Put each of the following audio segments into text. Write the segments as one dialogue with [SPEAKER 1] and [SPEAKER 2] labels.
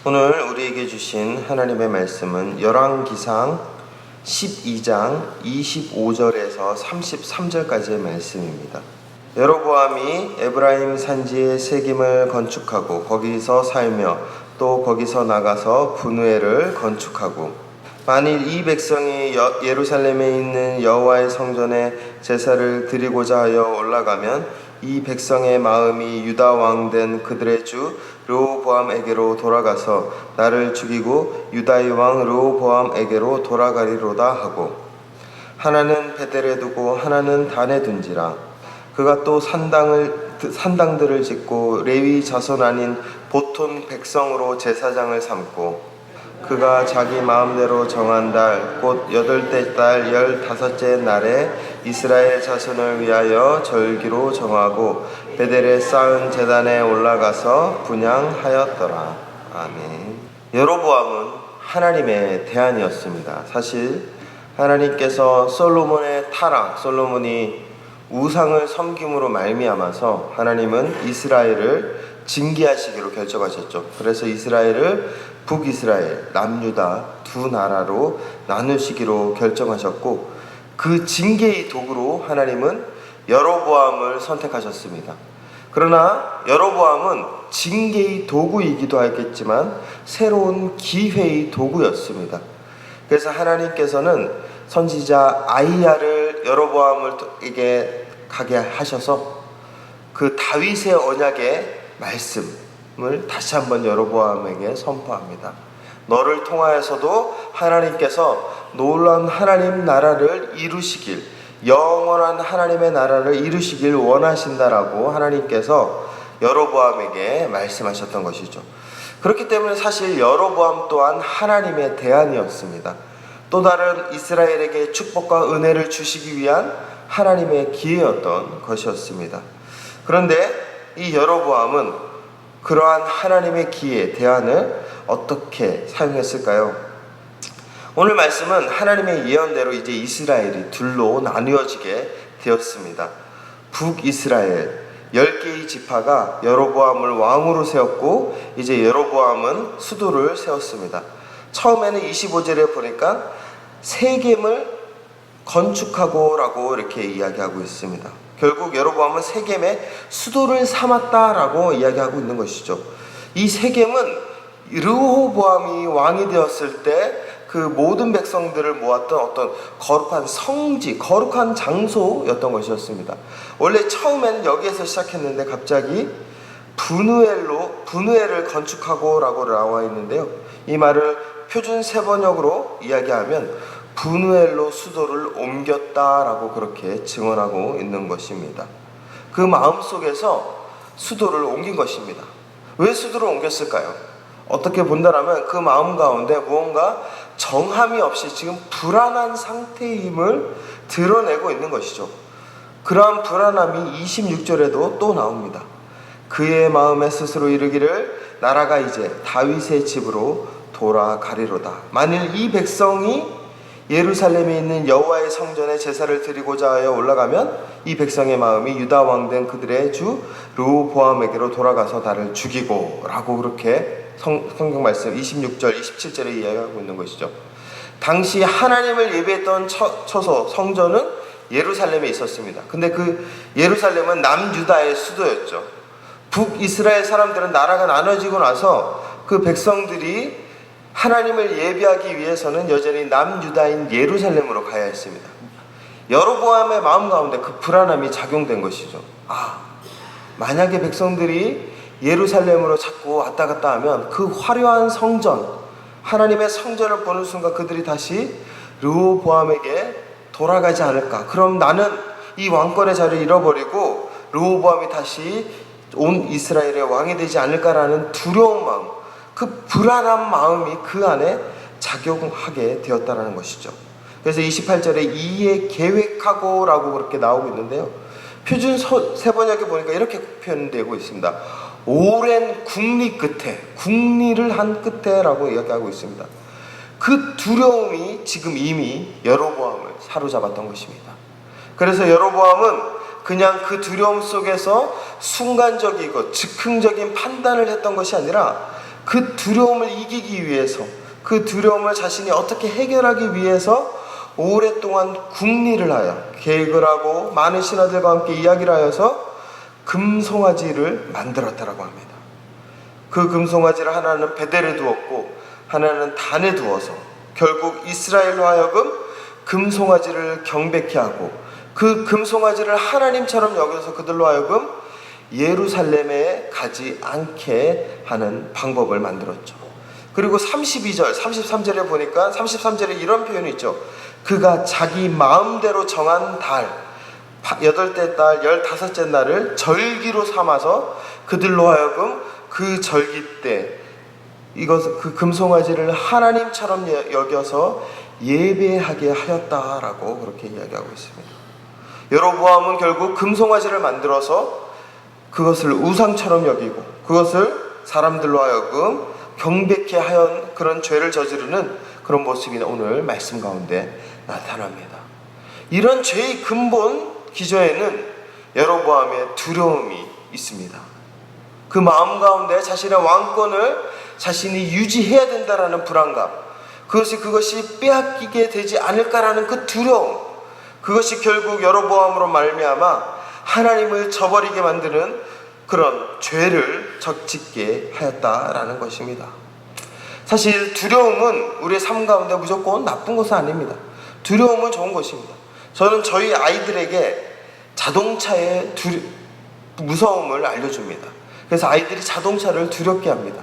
[SPEAKER 1] 오늘 우리에게 주신 하나님의 말씀은 열왕기상 12장 25절에서 33절까지의 말씀입니다. 여로보암이 에브라임 산지에 세김을 건축하고 거기서 살며 또 거기서 나가서 분우엘을 건축하고, 만일 이 백성이 예루살렘에 있는 여호와의 성전에 제사를 드리고자 하여 올라가면 이 백성의 마음이 유다 왕 된 그들의 주 르호보암에게로 돌아가서 나를 죽이고 유다의 왕 르호보암에게로 돌아가리로다 하고, 하나는 베델에 두고 하나는 단에 둔지라. 그가 또 산당들을 짓고 레위 자손 아닌 보통 백성으로 제사장을 삼고, 그가 자기 마음대로 정한 달 곧 8째 달 15째 날에 이스라엘 자손을 위하여 절기로 정하고 베델에 쌓은 제단에 올라가서 분향하였더라. 아멘. 여로보암은 하나님의 대안이었습니다. 사실 하나님께서 솔로몬의 타락, 솔로몬이 우상을 섬김으로 말미암아서 하나님은 이스라엘을 징계하시기로 결정하셨죠. 그래서 이스라엘을 북이스라엘, 남유다 두 나라로 나누시기로 결정하셨고, 그 징계의 도구로 하나님은 여로보암을 선택하셨습니다. 그러나 여로보암은 징계의 도구이기도 하겠지만 새로운 기회의 도구였습니다. 그래서 하나님께서는 선지자 아이야를 여로보암에게 가게 하셔서 그 다윗의 언약의 말씀을 다시 한번 여로보암에게 선포합니다. 너를 통하여서도 하나님께서 놀라운 하나님 나라를 이루시길, 영원한 하나님의 나라를 이루시길 원하신다라고 하나님께서 여로보암에게 말씀하셨던 것이죠. 그렇기 때문에 사실 여로보암 또한 하나님의 대안이었습니다. 또 다른 이스라엘에게 축복과 은혜를 주시기 위한 하나님의 기회였던 것이었습니다. 그런데 이 여로보암은 그러한 하나님의 기회, 대안을 어떻게 사용했을까요? 오늘 말씀은 하나님의 예언대로 이제 이스라엘이 둘로 나누어지게 되었습니다. 북이스라엘 10개의 지파가 여로보암을 왕으로 세웠고, 이제 여로보암은 수도를 세웠습니다. 처음에는 25절에 보니까 세겜을 건축하고 라고 이렇게 이야기하고 있습니다. 결국 여로보암은 세겜의 수도를 삼았다라고 이야기하고 있는 것이죠. 이 세겜은 르호보암이 왕이 되었을 때 그 모든 백성들을 모았던 어떤 거룩한 성지, 거룩한 장소였던 것이었습니다. 원래 처음에는 여기에서 시작했는데 갑자기 분우엘을 건축하고 라고 나와 있는데요. 이 말을 표준 세번역으로 이야기하면 분우엘로 수도를 옮겼다라고 그렇게 증언하고 있는 것입니다. 그 마음 속에서 수도를 옮긴 것입니다. 왜 수도를 옮겼을까요? 어떻게 본다라면 그 마음 가운데 무언가 정함이 없이 지금 불안한 상태임을 드러내고 있는 것이죠. 그러한 불안함이 26절에도 또 나옵니다. 그의 마음에 스스로 이르기를 나라가 이제 다윗의 집으로 돌아가리로다. 만일 이 백성이 예루살렘에 있는 여호와의 성전에 제사를 드리고자 하여 올라가면 이 백성의 마음이 유다 왕 된 그들의 주 르호보암에게로 돌아가서 나를 죽이고 라고 그렇게 성경 말씀 26절 27절에 이야기하고 있는 것이죠. 당시 하나님을 예배했던 처소 성전은 예루살렘에 있었습니다. 근데 그 예루살렘은 남유다의 수도였죠. 북이스라엘 사람들은 나라가 나눠지고 나서 그 백성들이 하나님을 예배하기 위해서는 여전히 남유다인 예루살렘으로 가야 했습니다. 여로보암의 마음 가운데 그 불안함이 작용된 것이죠. 만약에 백성들이 예루살렘으로 자꾸 왔다 갔다 하면 그 화려한 성전, 하나님의 성전을 보는 순간 그들이 다시 르호보암에게 돌아가지 않을까. 그럼 나는 이 왕권의 자리를 잃어버리고 르호보암이 다시 온 이스라엘의 왕이 되지 않을까라는 두려운 마음, 그 불안한 마음이 그 안에 작용하게 되었다는 것이죠. 그래서 28절에 이에 계획하고 라고 그렇게 나오고 있는데요. 표준 세번역에 보니까 이렇게 표현되고 있습니다. 오랜 궁리 끝에, 궁리를 한 끝에 라고 이야기하고 있습니다. 그 두려움이 지금 이미 여로보암을 사로잡았던 것입니다. 그래서 여로보암은 그냥 그 두려움 속에서 순간적이고 즉흥적인 판단을 했던 것이 아니라 그 두려움을 이기기 위해서, 그 두려움을 자신이 어떻게 해결하기 위해서 오랫동안 궁리를 하여 계획을 하고 많은 신하들과 함께 이야기를 하여서 금송아지를 만들었다라고 합니다. 그 금송아지를 하나는 베델에 두었고 하나는 단에 두어서 결국 이스라엘로 하여금 금송아지를 경배케 하고 그 금송아지를 하나님처럼 여겨서 그들로 하여금 예루살렘에 가지 않게 하는 방법을 만들었죠. 그리고 32절, 33절에 보니까 33절에 이런 표현이 있죠. 그가 자기 마음대로 정한 달, 8째 달, 15째 날을 절기로 삼아서 그들로 하여금 그 절기 때 그 금송아지를 하나님처럼 여겨서 예배하게 하였다라고 그렇게 이야기하고 있습니다. 여로보암은 결국 금송아지를 만들어서 그것을 우상처럼 여기고 그것을 사람들로 하여금 경배케 하연 그런 죄를 저지르는 그런 모습이 오늘 말씀 가운데 나타납니다. 이런 죄의 근본 기저에는 여로보암의 두려움이 있습니다. 그 마음 가운데 자신의 왕권을 자신이 유지해야 된다라는 불안감, 그것이 빼앗기게 되지 않을까라는 그 두려움, 그것이 결국 여로보암으로 말미암아 하나님을 저버리게 만드는 그런 죄를 적짓게 하였다라는 것입니다. 사실 두려움은 우리의 삶 가운데 무조건 나쁜 것은 아닙니다. 두려움은 좋은 것입니다. 저는 저희 아이들에게 자동차의 무서움을 알려줍니다. 그래서 아이들이 자동차를 두렵게 합니다.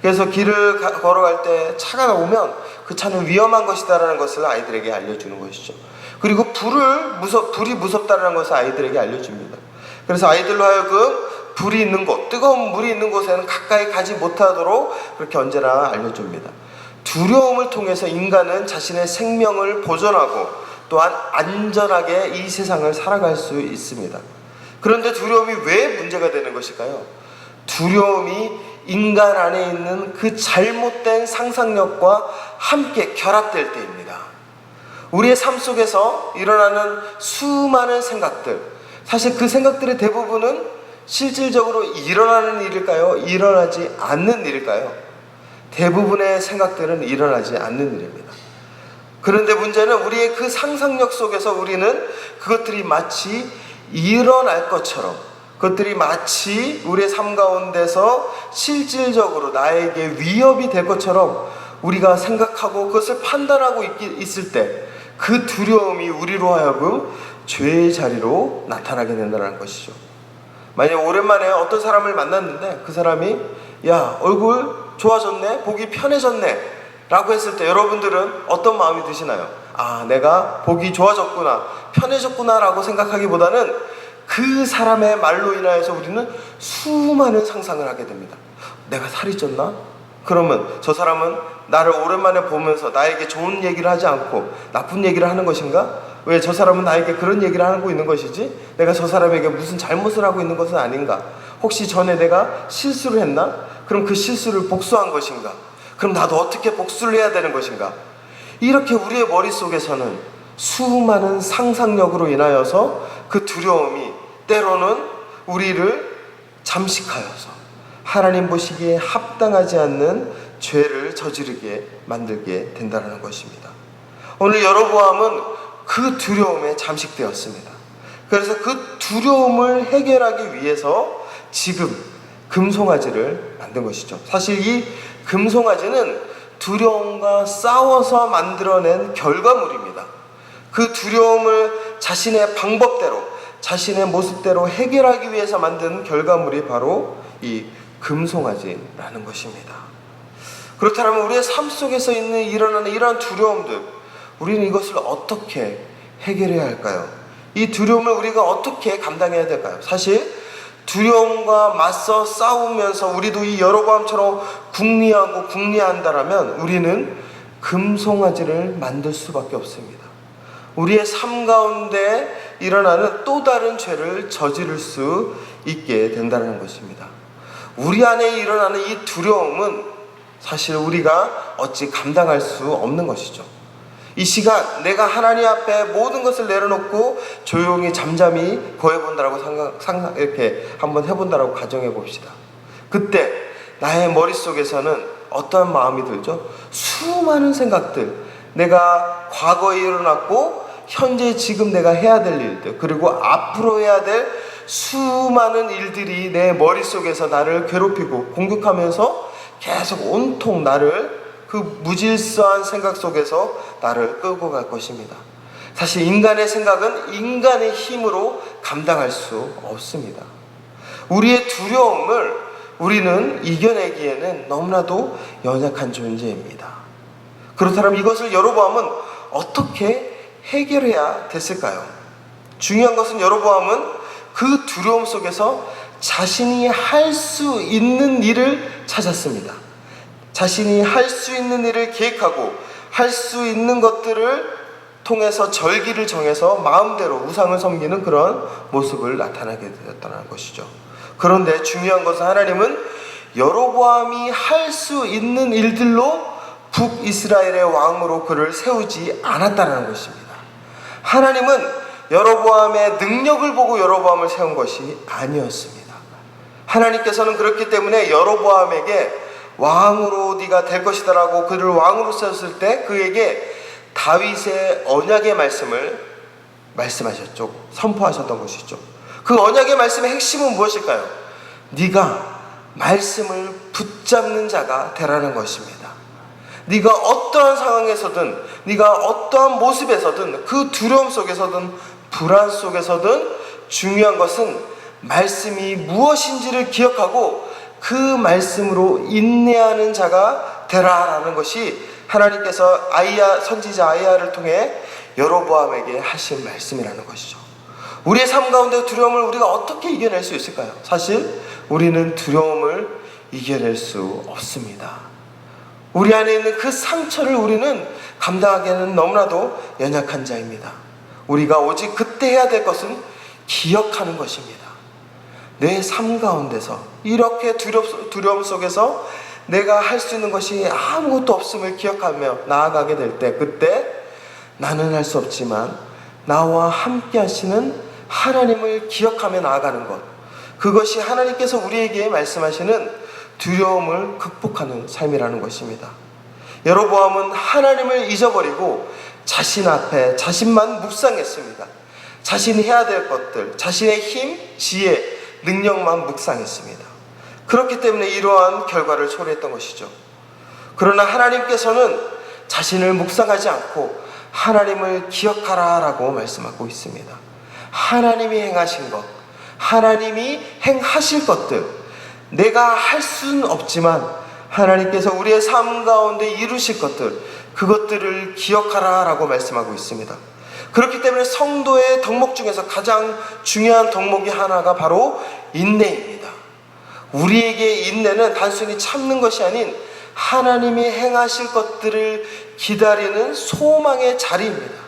[SPEAKER 1] 그래서 길을 걸어갈 때 차가 오면 그 차는 위험한 것이다라는 것을 아이들에게 알려주는 것이죠. 그리고 불이 무섭다라는 것을 아이들에게 알려줍니다. 그래서 아이들로 하여금 불이 있는 곳, 뜨거운 물이 있는 곳에는 가까이 가지 못하도록 그렇게 언제나 알려줍니다. 두려움을 통해서 인간은 자신의 생명을 보존하고 또한 안전하게 이 세상을 살아갈 수 있습니다. 그런데 두려움이 왜 문제가 되는 것일까요? 두려움이 인간 안에 있는 그 잘못된 상상력과 함께 결합될 때입니다. 우리의 삶 속에서 일어나는 수많은 생각들, 사실 그 생각들의 대부분은 실질적으로 일어나는 일일까요? 일어나지 않는 일일까요? 대부분의 생각들은 일어나지 않는 일입니다. 그런데 문제는 우리의 그 상상력 속에서 우리는 그것들이 마치 일어날 것처럼, 그것들이 마치 우리의 삶 가운데서 실질적으로 나에게 위협이 될 것처럼 우리가 생각하고 그것을 판단하고 있을 때 그 두려움이 우리로 하여금 죄의 자리로 나타나게 된다는 것이죠. 만약 오랜만에 어떤 사람을 만났는데 그 사람이 야, 얼굴 좋아졌네, 보기 편해졌네 라고 했을 때 여러분들은 어떤 마음이 드시나요? 아, 내가 보기 좋아졌구나, 편해졌구나 라고 생각하기보다는 그 사람의 말로 인하여서 우리는 수많은 상상을 하게 됩니다. 내가 살이 쪘나? 그러면 저 사람은 나를 오랜만에 보면서 나에게 좋은 얘기를 하지 않고 나쁜 얘기를 하는 것인가? 왜 저 사람은 나에게 그런 얘기를 하고 있는 것이지? 내가 저 사람에게 무슨 잘못을 하고 있는 것은 아닌가? 혹시 전에 내가 실수를 했나? 그럼 그 실수를 복수한 것인가? 그럼 나도 어떻게 복수를 해야 되는 것인가? 이렇게 우리의 머릿속에서는 수많은 상상력으로 인하여서 그 두려움이 때로는 우리를 잠식하여서 하나님 보시기에 합당하지 않는 죄를 저지르게 만들게 된다는 것입니다. 오늘 여로보암은 그 두려움에 잠식되었습니다. 그래서 그 두려움을 해결하기 위해서 지금 금송아지를 만든 것이죠. 사실 이 금송아지는 두려움과 싸워서 만들어낸 결과물입니다. 그 두려움을 자신의 방법대로, 자신의 모습대로 해결하기 위해서 만든 결과물이 바로 이 금송아지라는 것입니다. 그렇다면 우리의 삶 속에서 일어나는 이러한 두려움들, 우리는 이것을 어떻게 해결해야 할까요? 이 두려움을 우리가 어떻게 감당해야 될까요? 사실 두려움과 맞서 싸우면서 우리도 이 여로보암처럼 궁리하고 궁리한다라면 우리는 금송아지를 만들 수밖에 없습니다. 우리의 삶 가운데 일어나는 또 다른 죄를 저지를 수 있게 된다는 것입니다. 우리 안에 일어나는 이 두려움은 사실 우리가 어찌 감당할 수 없는 것이죠. 이 시간 내가 하나님 앞에 모든 것을 내려놓고 조용히 잠잠히 거해본다라고 이렇게 한번 해본다라고 가정해 봅시다. 그때 나의 머릿속에서는 어떠한 마음이 들죠? 수많은 생각들, 내가 과거에 일어났고 현재 지금 내가 해야 될 일들, 그리고 앞으로 해야 될 수많은 일들이 내 머릿속에서 나를 괴롭히고 공격하면서 계속 온통 나를 그 무질서한 생각 속에서 나를 끌고 갈 것입니다. 사실 인간의 생각은 인간의 힘으로 감당할 수 없습니다. 우리의 두려움을 우리는 이겨내기에는 너무나도 연약한 존재입니다. 그렇다면 이것을 여로보암은 어떻게 해결해야 됐을까요? 중요한 것은 여로보암은 그 두려움 속에서 자신이 할 수 있는 일을 찾았습니다. 자신이 할 수 있는 일을 계획하고 할 수 있는 것들을 통해서 절기를 정해서 마음대로 우상을 섬기는 그런 모습을 나타나게 되었다는 것이죠. 그런데 중요한 것은 하나님은 여로보암이 할 수 있는 일들로 북이스라엘의 왕으로 그를 세우지 않았다는 것입니다. 하나님은 여로보암의 능력을 보고 여로보암을 세운 것이 아니었습니다. 하나님께서는 그렇기 때문에 여로보암에게 왕으로 네가 될 것이다 라고 그를 왕으로 세웠을 때 그에게 다윗의 언약의 말씀을 말씀하셨죠. 선포하셨던 것이죠. 그 언약의 말씀의 핵심은 무엇일까요? 네가 말씀을 붙잡는 자가 되라는 것입니다. 네가 어떠한 상황에서든, 네가 어떠한 모습에서든, 그 두려움 속에서든 불안 속에서든 중요한 것은 말씀이 무엇인지를 기억하고 그 말씀으로 인내하는 자가 되라라는 것이 하나님께서 선지자 아이야를 통해 여로보암에게 하신 말씀이라는 것이죠. 우리의 삶 가운데 두려움을 우리가 어떻게 이겨낼 수 있을까요? 사실 우리는 두려움을 이겨낼 수 없습니다. 우리 안에 있는 그 상처를 우리는 감당하기에는 너무나도 연약한 자입니다. 우리가 오직 그때 해야 될 것은 기억하는 것입니다. 내 삶 가운데서 이렇게 두려움 속에서 내가 할 수 있는 것이 아무것도 없음을 기억하며 나아가게 될 때, 그때 나는 할 수 없지만 나와 함께 하시는 하나님을 기억하며 나아가는 것, 그것이 하나님께서 우리에게 말씀하시는 두려움을 극복하는 삶이라는 것입니다. 여로보암은 하나님을 잊어버리고 자신 앞에 자신만 묵상했습니다. 자신이 해야 될 것들, 자신의 힘, 지혜, 능력만 묵상했습니다. 그렇기 때문에 이러한 결과를 초래했던 것이죠. 그러나 하나님께서는 자신을 묵상하지 않고 하나님을 기억하라 라고 말씀하고 있습니다. 하나님이 행하신 것, 하나님이 행하실 것들, 내가 할 수는 없지만 하나님께서 우리의 삶 가운데 이루실 것들, 그것들을 기억하라 라고 말씀하고 있습니다. 그렇기 때문에 성도의 덕목 중에서 가장 중요한 덕목이 하나가 바로 인내입니다. 우리에게 인내는 단순히 참는 것이 아닌 하나님이 행하실 것들을 기다리는 소망의 자리입니다.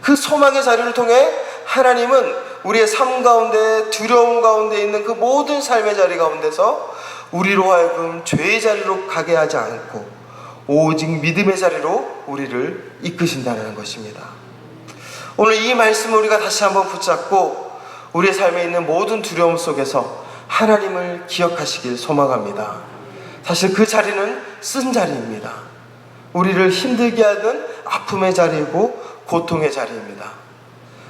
[SPEAKER 1] 그 소망의 자리를 통해 하나님은 우리의 삶 가운데, 두려움 가운데 있는 그 모든 삶의 자리 가운데서 우리로 하여금 죄의 자리로 가게 하지 않고 오직 믿음의 자리로 우리를 이끄신다는 것입니다. 오늘 이 말씀을 우리가 다시 한번 붙잡고 우리의 삶에 있는 모든 두려움 속에서 하나님을 기억하시길 소망합니다. 사실 그 자리는 쓴 자리입니다. 우리를 힘들게 하는 아픔의 자리이고 고통의 자리입니다.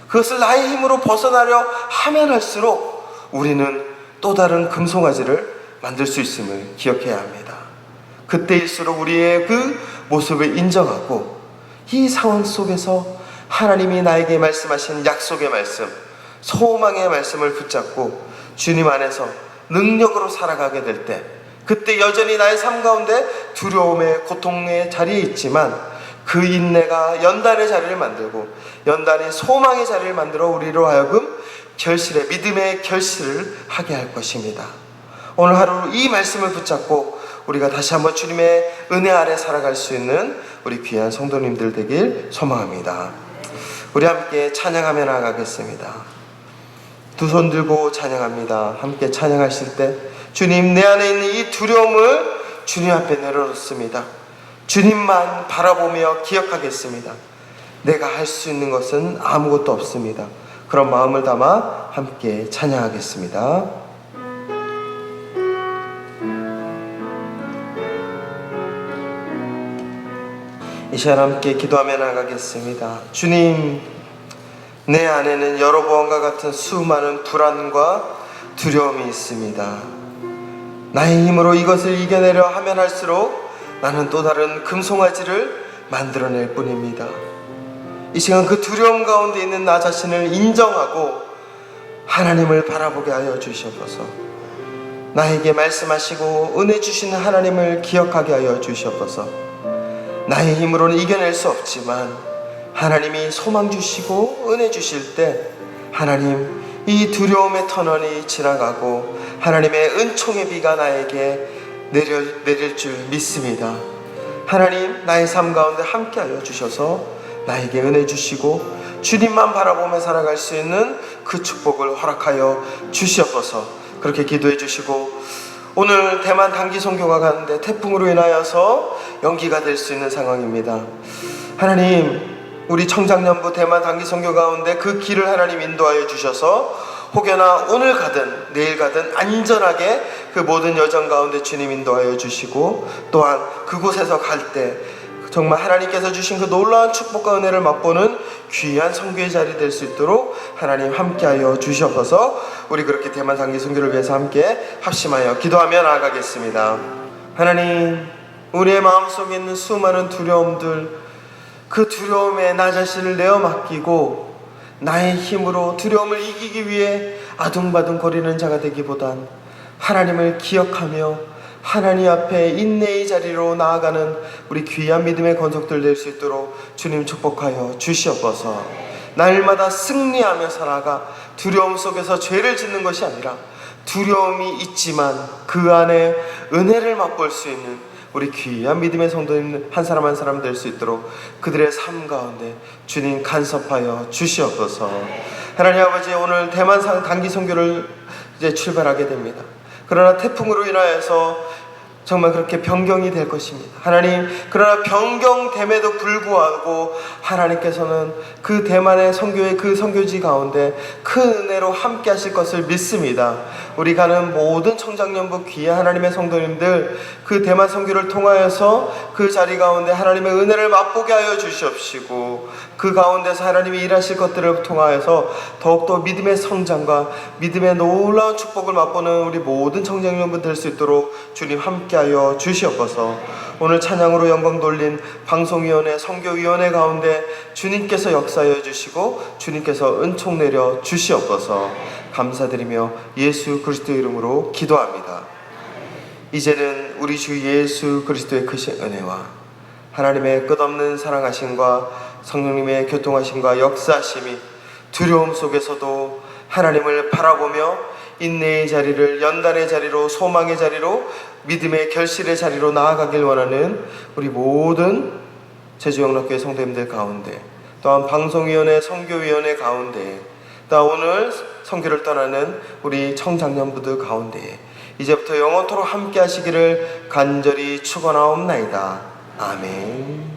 [SPEAKER 1] 그것을 나의 힘으로 벗어나려 하면 할수록 우리는 또 다른 금송아지를 만들 수 있음을 기억해야 합니다. 그때일수록 우리의 그 모습을 인정하고 이 상황 속에서 하나님이 나에게 말씀하신 약속의 말씀, 소망의 말씀을 붙잡고 주님 안에서 능력으로 살아가게 될 때, 그때 여전히 나의 삶 가운데 두려움의 고통의 자리에 있지만 그 인내가 연단의 자리를 만들고 연단이 소망의 자리를 만들어 우리로 하여금 결실의 믿음의 결실을 하게 할 것입니다. 오늘 하루 이 말씀을 붙잡고 우리가 다시 한번 주님의 은혜 아래 살아갈 수 있는 우리 귀한 성도님들 되길 소망합니다. 우리 함께 찬양하며 나아가겠습니다. 두 손 들고 찬양합니다. 함께 찬양하실 때 주님, 내 안에 있는 이 두려움을 주님 앞에 내려놓습니다. 주님만 바라보며 기억하겠습니다. 내가 할 수 있는 것은 아무것도 없습니다. 그런 마음을 담아 함께 찬양하겠습니다. 이 시간 함께 기도하며 나가겠습니다. 주님, 내 안에는 여로보암과 같은 수많은 불안과 두려움이 있습니다. 나의 힘으로 이것을 이겨내려 하면 할수록 나는 또 다른 금송아지를 만들어낼 뿐입니다. 이 시간 그 두려움 가운데 있는 나 자신을 인정하고 하나님을 바라보게 하여 주시옵소서. 나에게 말씀하시고 은혜 주시는 하나님을 기억하게 하여 주시옵소서. 나의 힘으로는 이겨낼 수 없지만 하나님이 소망 주시고 은혜 주실 때 하나님, 이 두려움의 터널이 지나가고 하나님의 은총의 비가 나에게 내릴 줄 믿습니다. 하나님, 나의 삶 가운데 함께하여 주셔서 나에게 은혜 주시고 주님만 바라보며 살아갈 수 있는 그 축복을 허락하여 주시옵소서. 그렇게 기도해 주시고, 오늘 대만 단기 선교가 가는데 태풍으로 인하여서 연기가 될 수 있는 상황입니다. 하나님, 우리 청장년부 대만 단기 선교 가운데 그 길을 하나님 인도하여 주셔서 혹여나 오늘 가든 내일 가든 안전하게 그 모든 여정 가운데 주님 인도하여 주시고, 또한 그곳에서 갈 때 정말 하나님께서 주신 그 놀라운 축복과 은혜를 맛보는 귀한 선교의 자리 될 수 있도록 하나님 함께하여 주시옵소서. 우리 그렇게 대만 단기 선교를 위해서 함께 합심하여 기도하며 나아가겠습니다. 하나님, 우리의 마음속에 있는 수많은 두려움들, 그 두려움에 나 자신을 내어 맡기고 나의 힘으로 두려움을 이기기 위해 아둥바둥 거리는 자가 되기보단 하나님을 기억하며 하나님 앞에 인내의 자리로 나아가는 우리 귀한 믿음의 권속들 될 수 있도록 주님 축복하여 주시옵소서. 날마다 승리하며 살아가 두려움 속에서 죄를 짓는 것이 아니라 두려움이 있지만 그 안에 은혜를 맛볼 수 있는 우리 귀한 믿음의 성도님 한 사람 한 사람 될 수 있도록 그들의 삶 가운데 주님 간섭하여 주시옵소서. 하나님 아버지, 오늘 대만 단기 선교를 이제 출발하게 됩니다. 그러나 태풍으로 인하여서 정말 그렇게 변경이 될 것입니다. 하나님, 그러나 변경됨에도 불구하고 하나님께서는 그 대만의 선교의 그 선교지 가운데 큰 은혜로 함께 하실 것을 믿습니다. 우리 가는 모든 청장년부 귀한 하나님의 성도님들, 그 대만 선교를 통하여서 그 자리 가운데 하나님의 은혜를 맛보게 하여 주시옵시고, 그 가운데서 하나님이 일하실 것들을 통하여서 더욱더 믿음의 성장과 믿음의 놀라운 축복을 맛보는 우리 모든 청장년부 될 수 있도록 주님 함께 하여 주시옵소서. 오늘 찬양으로 영광 돌린 방송위원회, 선교위원회 가운데 주님께서 역사하여 주시고 주님께서 은총 내려 주시옵소서. 감사드리며 예수 그리스도의 이름으로 기도합니다. 이제는 우리 주 예수 그리스도의 크신 은혜와 하나님의 끝없는 사랑하심과 성령님의 교통하심과 역사하심이 두려움 속에서도 하나님을 바라보며 인내의 자리를 연단의 자리로, 소망의 자리로, 믿음의 결실의 자리로 나아가길 원하는 우리 모든 제주영락교회 성도님들 가운데, 또한 방송위원회, 선교위원회 가운데, 또 오늘 선교를 떠나는 우리 청장년부들 가운데 이제부터 영원토록 함께 하시기를 간절히 축원하옵나이다. 아멘.